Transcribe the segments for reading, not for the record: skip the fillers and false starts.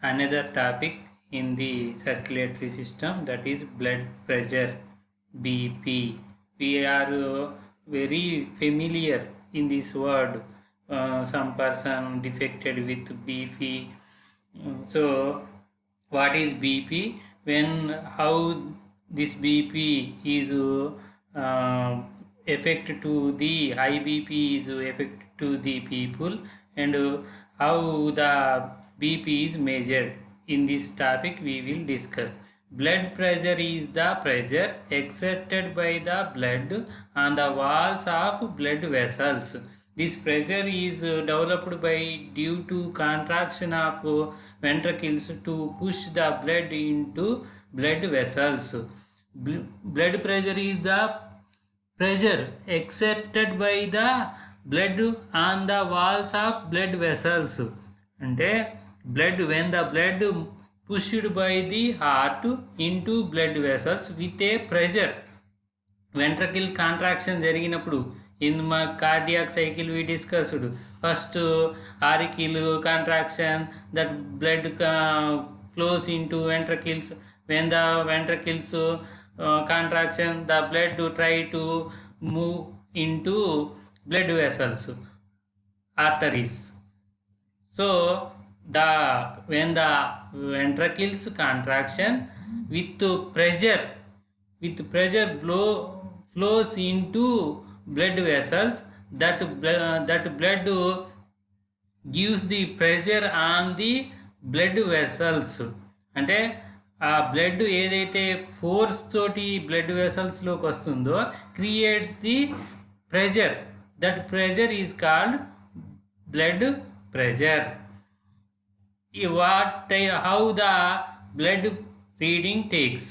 another topic in the circulatory system, that is blood pressure, BP. We are very familiar in this word. Some person defected with BP. So what is BP? When how this BP is effect to the high BP is effect to the people, and how the BP is measured. In this topic we will discuss. Blood pressure is the pressure exerted by the blood on the walls of blood vessels. This pressure is developed by due to contraction of ventricles to push the blood into blood vessels. Blood pressure is the pressure exerted by the blood on the walls of blood vessels. అంటే blood, when the blood pushed by the heart into blood vessels with a pressure, ventricle contraction జరిగినప్పుడు in మా cardiac cycle we discussed. First auricle contraction, that blood flows into ventricles. When the ventricles contraction, the blood try to move into blood vessels, arteries. So when the ventricles contraction with pressure flows into blood vessels, that blood gives the pressure on the blood vessels. అంటే ఆ blood ఏదైతే force తోటి blood వెసల్స్లోకి వస్తుందో creates the pressure. That pressure is called blood pressure. How the blood reading takes.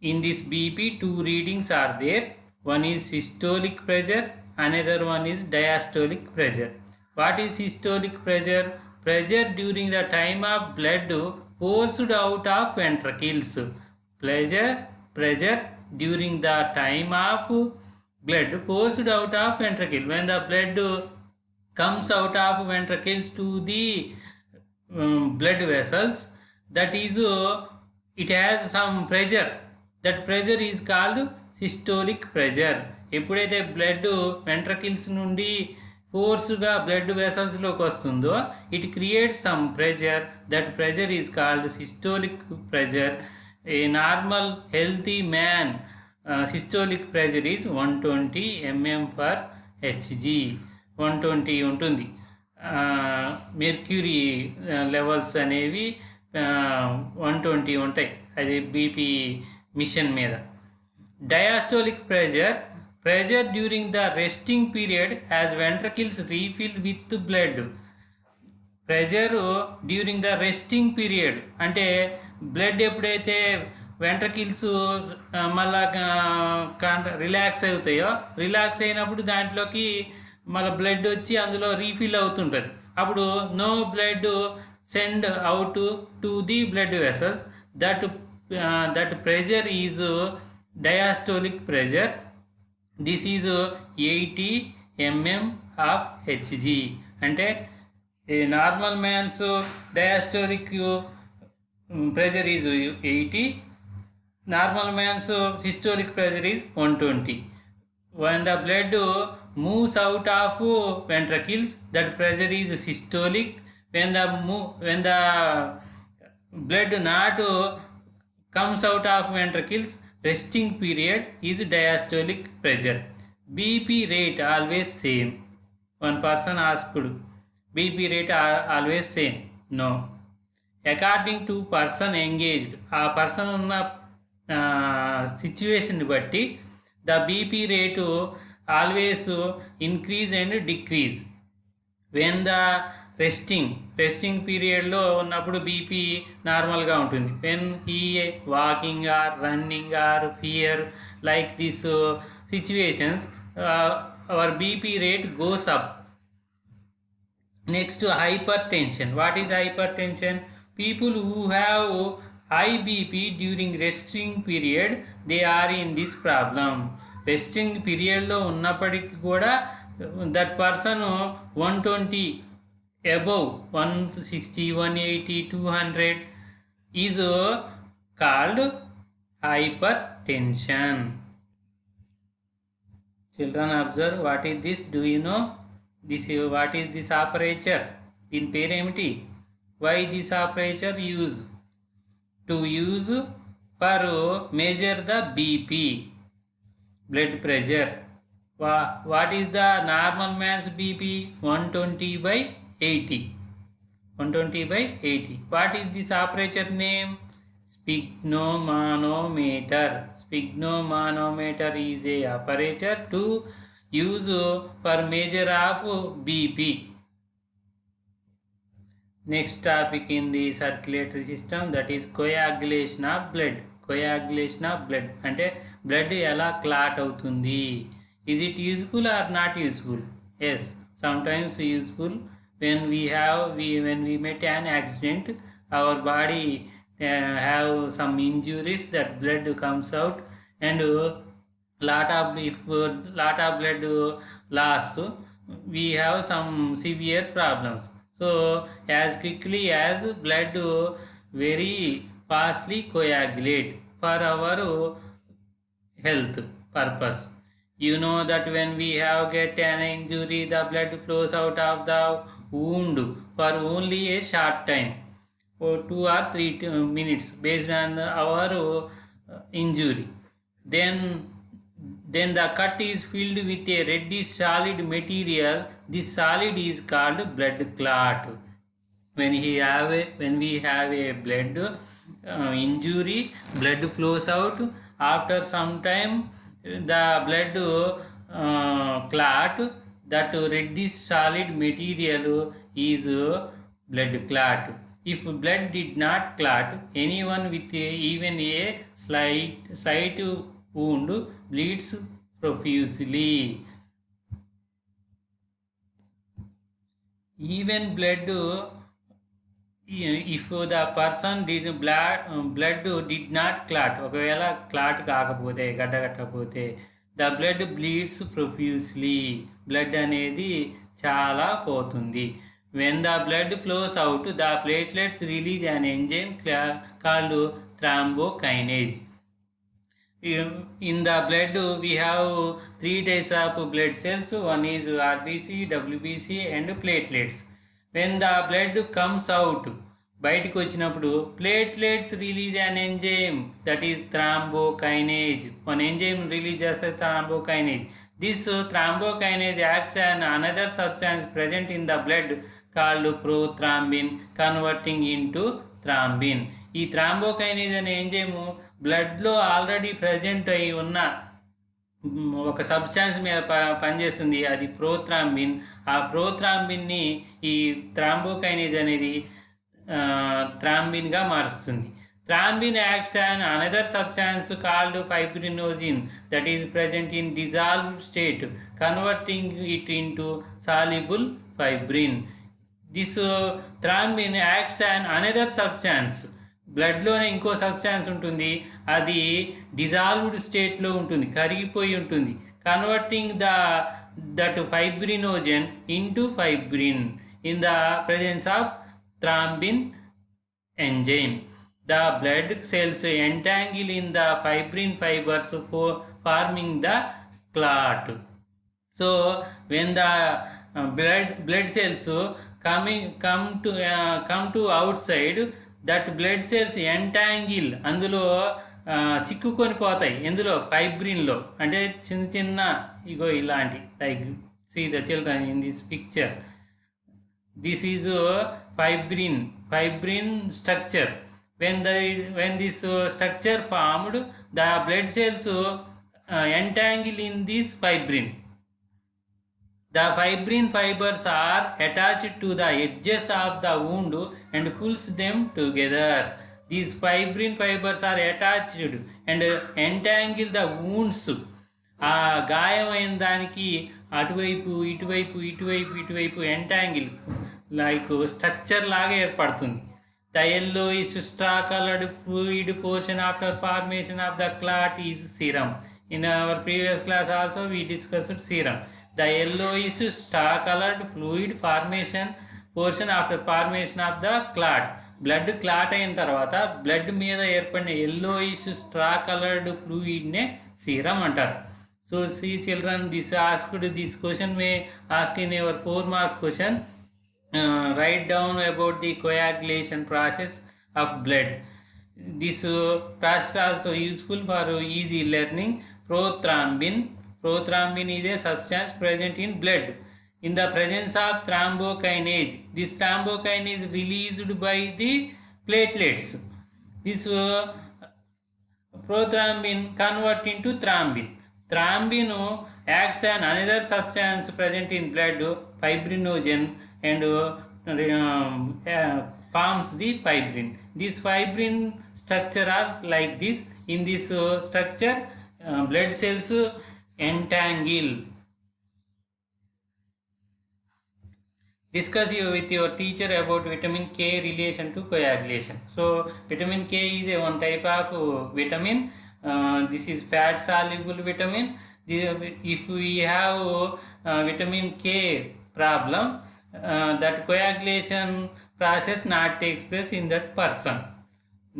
In this BP, two readings are there. One is systolic pressure, another one is diastolic pressure. What is systolic pressure? Pressure during the time of blood forced out of ventricles. Pressure during the time of blood forced out of ventricle. When the blood comes out of ventricles to the blood vessels, that is it has some pressure. That pressure is called systolic pressure. ఎప్పుడైతే blood వెంట్రకిల్స్ నుండి ఫోర్స్గా blood వెసల్స్లోకి వస్తుందో it creates some pressure. That pressure is called systolic pressure. A normal healthy man systolic pressure is 120 mm/Hg. 120 ఉంటుంది. Mercury levels అనేవి 120 ఉంటాయి, అది BP machine మీద. Diastolic pressure during the resting period as ventricles refill with blood. Pressure during the resting period అంటే blood ఎప్పుడైతే ventricles మళ్ళా relax అవుతాయో, relax అయినప్పుడు దాంట్లోకి మళ్ళీ బ్లడ్ వచ్చి అందులో రీఫిల్ అవుతుంటుంది. అప్పుడు no blood send out to the blood vessels. That pressure is diastolic pressure. This is 80 mm/Hg. అంటే normal man's diastolic pressure is 80, normal man's systolic pressure is 120. When the blood moves out of ventricles, that pressure is systolic. When the blood not comes out of ventricles, resting period is diastolic pressure. BP rate always same. One person asked, BP rate always same? No. According to person engaged, a person ఉన్న situation బట్టి the BP rate always increase and decrease. When the resting పీరియడ్లో ఉన్నప్పుడు BP నార్మల్గా ఉంటుంది. When ఈ walking or running or fear like this situations, our BP rate goes up. Next hypertension. What is hypertension? People who have high BP during resting period, they are in this problem. Resting పీరియడ్లో ఉన్నప్పటికీ కూడా that person 120 above 160, 180, 200 is called hypertension. Children, observe what is this. Do you know this? What is this aperture in perimetry? Why this aperture use? To use for measure the BP, blood pressure. What is the normal man's BP? 120 by 80. 120 by 80. What is this aperture name? Sphygmomanometer. Sphygmomanometer is a aperture to use for measure of BP. Next topic in the circulatory system, that is coagulation of blood. Coagulation of blood అంటే blood ఎలా clot అవుతుంది. Is it useful or not useful? Yes, sometimes useful. When we met an accident, our body have some injuries, that blood comes out, and lot of blood loss, we have some severe problems. So as quickly as blood very fastly coagulate for our health purpose. You know that when we have get an injury, the blood flows out of the wound for only a short time, or 2 or 3 minutes based on our injury. Then the cut is filled with a reddish solid material. This solid is called blood clot. When we have a blood injury, blood flows out. After some time, the blood clot, that reddish solid material is blood clot. If blood did not clot, anyone with even a slight wound bleeds profusely. Even blood, if the person blood did not clot, ఒకవేళ clot కాకపోతే గడ్డగట్టకపోతే, the blood bleeds profusely, blood అనేది చాలా పోతుంది. When the blood flows out, the platelets release an enzyme called thrombokinase. In the blood we have 3 types of blood cells. One is RBC, WBC and platelets. When the blood comes out, బయటకు వచ్చినప్పుడు platelets release an enzyme, that is thrombokinase. One enzyme release చేస్తే thrombokinase. This thrombokinase acts on another substance present in the blood called prothrombin, converting into thrombin. ఈ thrombokinase అనే enzyme బ్లడ్లో already present అయి ఉన్న ఒక substance మీద పనిచేస్తుంది, అది ప్రోథ్రాంబిన్. ఆ ప్రోథ్రాంబిన్ని ఈ థ్రాంబోకైనేజ్ అనేది థ్రాంబిన్గా మారుస్తుంది. Thrombin acts and another substance called fibrinogen, that is present in dissolved state, converting it into soluble fibrin. This thrombin acts and another substance, బ్లడ్లోనే ఇంకో సబ్స్టాన్స్ ఉంటుంది, అది డిజాల్వ్డ్ స్టేట్లో ఉంటుంది, కరిగిపోయి ఉంటుంది, converting that fibrinogen into fibrin in the presence of thrombin enzyme. The blood cells entangle in the fibrin fibers for forming the clot. So when the blood cells come to outside, that blood cells entangle, అందులో చిక్కుకొని పోతాయి. ఎందులో? ఫైబ్రిన్లో. అంటే చిన్న చిన్న ఇగో ఇలాంటి, like see the children in this picture. This is fibrin structure. When this structure formed, the blood cells entangle in this fibrin. The fibrin fibers are attached to the edges of the wound and pulls them together. These fibrin fibers are attached and entangle the wounds. ఆ గాయమైన దానికి అటువైపు ఇటువైపు ఇటువైపు ఇటువైపు entangle like structure లాగా ఏర్పడుతుంది. The yellowish straw colored fluid portion after formation of the clot is serum. In our previous class also we discussed serum. The yellowish straw colored fluid formation portion after formation of the clot. Blood clot అయిన తర్వాత blood మీద ఏర్పడిన yellowish straw coloured ఫ్లూయిడ్నే serum అంటారు. So see children, this question may ask in your 4-mark question. Write down about the coagulation process of blood. This process also useful for easy learning. Prothrombin is a substance present in blood. In the presence of thrombokinase, this thrombokinase is released by the platelets. This prothrombin convert into thrombin. Thrombin acts on another substance present in blood, fibrinogen, and forms the fibrin. This fibrin structure are like this. In this structure, blood cells entangle. Discuss with your teacher about vitamin K relation to coagulation. So vitamin K is a one type of vitamin. This is fat soluble vitamin. If we have vitamin K problem, that coagulation process not takes place in that person.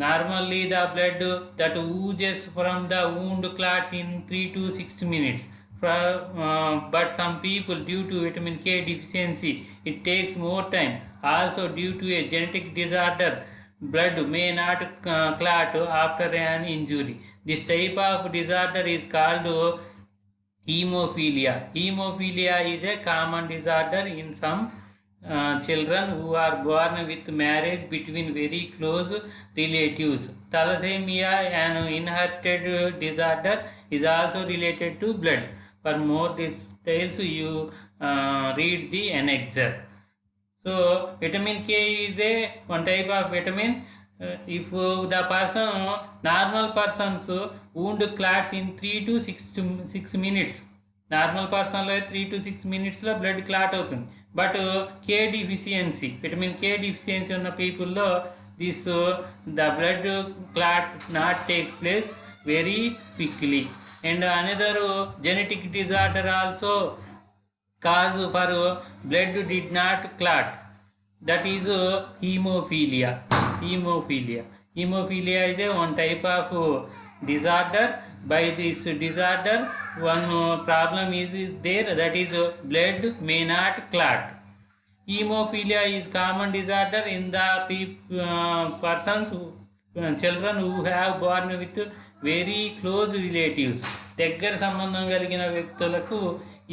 Normally the blood that oozes from the wound clots in 3 to 6 minutes. But some people, due to vitamin K deficiency, it takes more time. Also due to a genetic disorder, blood may not clot after an injury. This type of disorder is called hemophilia. Hemophilia is a common disorder in some children who are born with marriage between very close relatives. Thalassemia, an inherited disorder, is also related to blood. For more details, you read the annexure. So vitamin K is a one type of vitamin. If the person, normal person's wound clots in 3 to 6 minutes. Normal పర్సన్లో 3 to 6 minutesలో blood clot అవుతుంది. But K deficiency, vitamin K deficiency ఉన్న పీపుల్లో the blood clot not takes place very quickly. And another genetic disorder also cause for blood did not clot, that is hemophilia. Hemophilia is a one type of disorder. By this disorder, one problem is there, that is blood may not clot. Hemophilia is common disorder in the persons children who have born with very close relatives. దగ్గర సంబంధం కలిగిన వ్యక్తులకు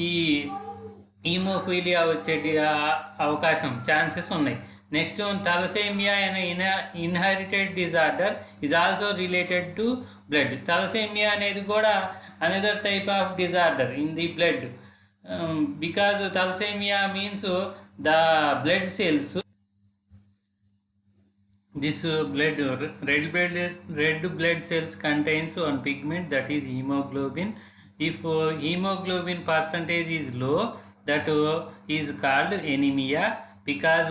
ఈ haemophilia వచ్చే అవకాశం chances ఉన్నాయి. Next thalassaemia అనే inherited disorder is also related to blood. Thalassaemia అనేది కూడా another type of disorder in the blood, because thalassaemia means the blood cells. This red blood cells contains one pigment, that is hemoglobin. If hemoglobin percentage is low, that is called anemia, because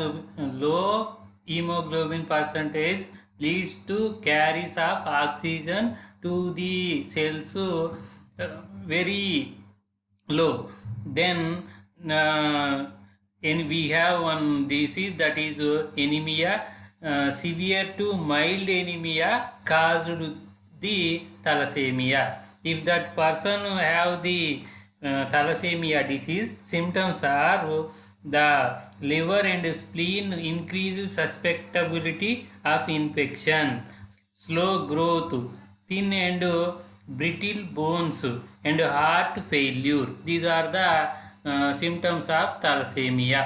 low hemoglobin percentage leads to carries of oxygen to the cells very low. Then we have one disease, that is anemia. Severe to mild anemia caused the thalassemia. If that person have the thalassemia disease, symptoms are the liver and spleen increase susceptibility of infection, slow growth, thin and brittle bones, and heart failure. These are the symptoms of thalassemia.